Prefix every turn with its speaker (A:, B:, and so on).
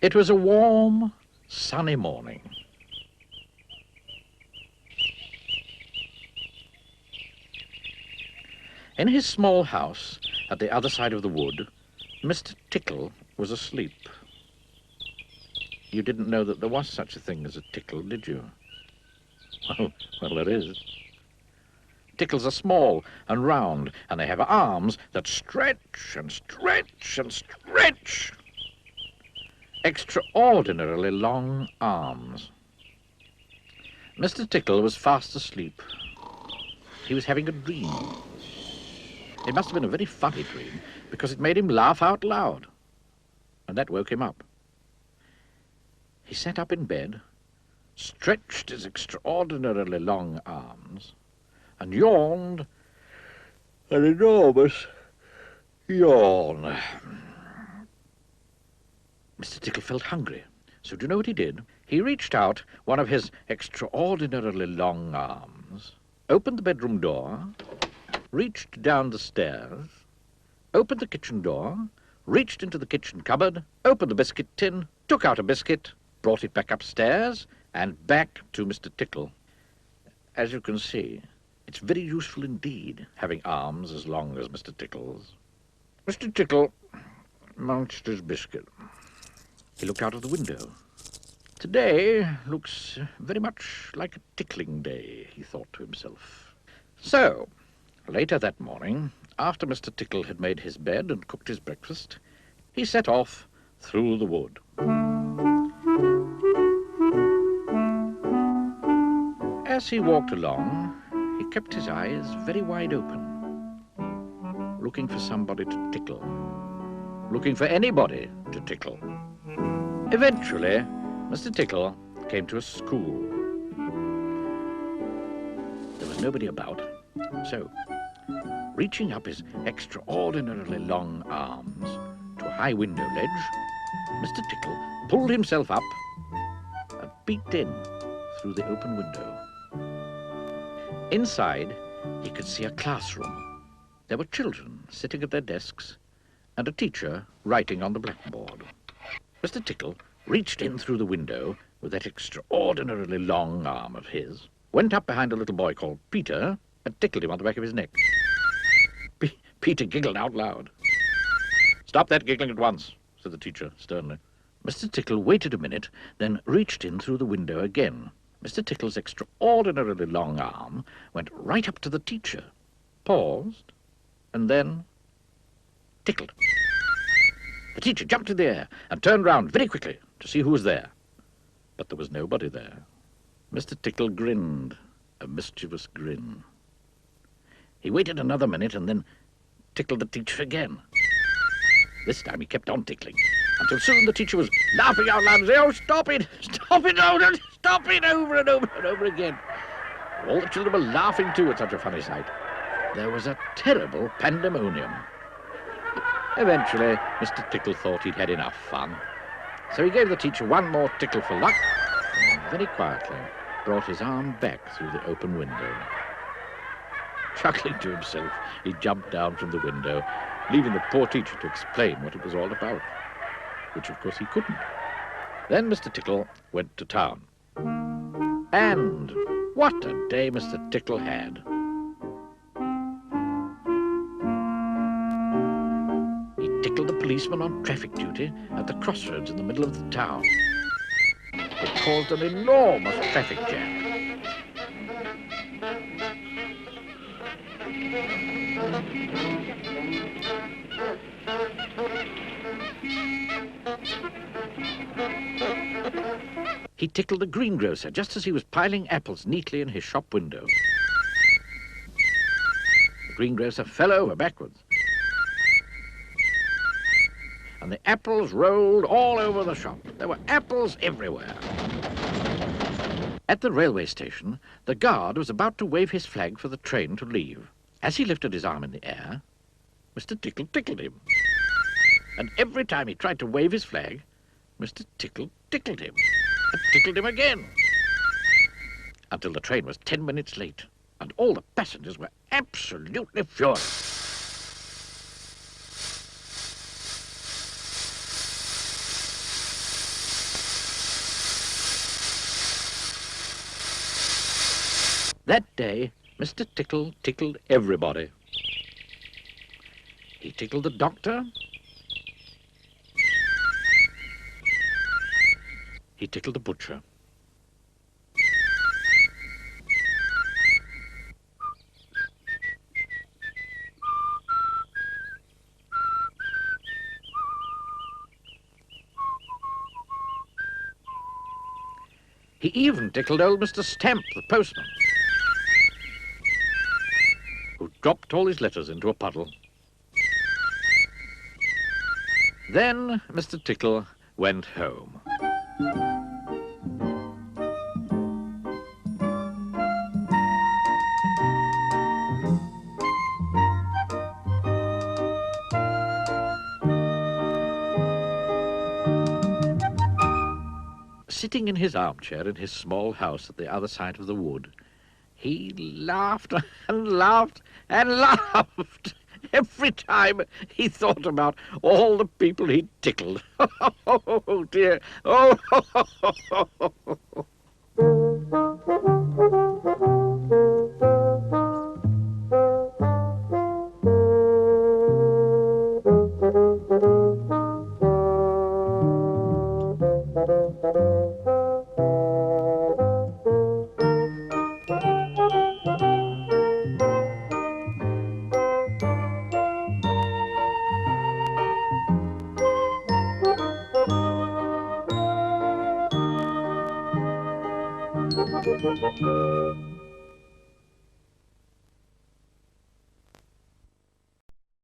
A: It was a warm, sunny morning. In his small house at the other side of the wood, Mr. Tickle was asleep. You didn't know that there was such a thing as a tickle, did you? Well, there is. Tickles are small and round, and they have arms that stretch and stretch and stretch. Extraordinarily long arms. Mr. Tickle was fast asleep. He was having a dream. It must have been a very funny dream, because it made him laugh out loud, and that woke him up. He sat up in bed, stretched his extraordinarily long arms, and yawned an enormous yawn. Mr. Tickle felt hungry, so do you know what he did? He reached out one of his extraordinarily long arms, opened the bedroom door, reached down the stairs, opened the kitchen door, reached into the kitchen cupboard, opened the biscuit tin, took out a biscuit, brought it back upstairs, and back to Mr. Tickle. As you can see, it's very useful indeed, having arms as long as Mr. Tickle's. Mr. Tickle munched his biscuit. He looked out of the window. Today looks very much like a tickling day, he thought to himself. So, later that morning, after Mr. Tickle had made his bed and cooked his breakfast, he set off through the wood. As he walked along, he kept his eyes very wide open, looking for somebody to tickle, looking for anybody to tickle. Eventually, Mr. Tickle came to a school. There was nobody about, so, reaching up his extraordinarily long arms to a high window ledge, Mr. Tickle pulled himself up and peeked in through the open window. Inside, he could see a classroom. There were children sitting at their desks and a teacher writing on the blackboard. Mr. Tickle reached in through the window with that extraordinarily long arm of his, went up behind a little boy called Peter, and tickled him on the back of his neck. Peter giggled out loud. "Stop that giggling at once," said the teacher sternly. Mr. Tickle waited a minute, then reached in through the window again. Mr. Tickle's extraordinarily long arm went right up to the teacher, paused, and then tickled. The teacher jumped in the air and turned round very quickly to see who was there. But there was nobody there. Mr. Tickle grinned, a mischievous grin. He waited another minute and then tickled the teacher again. This time he kept on tickling, until soon the teacher was laughing out loud and saying, "Oh, stop it! Stop it! Oh, no, stop it!" over and over and over again. All the children were laughing too at such a funny sight. There was a terrible pandemonium. Eventually, Mr. Tickle thought he'd had enough fun. So he gave the teacher one more tickle for luck, and then very quietly brought his arm back through the open window. Chuckling to himself, he jumped down from the window, leaving the poor teacher to explain what it was all about, which of course he couldn't. Then Mr. Tickle went to town. And what a day Mr. Tickle had. Tickled the policeman on traffic duty at the crossroads in the middle of the town. It caused an enormous traffic jam. He tickled the greengrocer just as he was piling apples neatly in his shop window. The greengrocer fell over backwards, and the apples rolled all over the shop. There were apples everywhere. At the railway station, the guard was about to wave his flag for the train to leave. As he lifted his arm in the air, Mr. Tickle tickled him. And every time he tried to wave his flag, Mr. Tickle tickled him, and tickled him again, until the train was 10 minutes late, and all the passengers were absolutely furious. That day, Mr. Tickle tickled everybody. He tickled the doctor. He tickled the butcher. He even tickled old Mr. Stamp, the postman, who dropped all his letters into a puddle. Then Mr. Tickle went home. Sitting in his armchair in his small house at the other side of the wood, he laughed and laughed and laughed every time he thought about all the people he'd tickled. Oh, dear. Oh,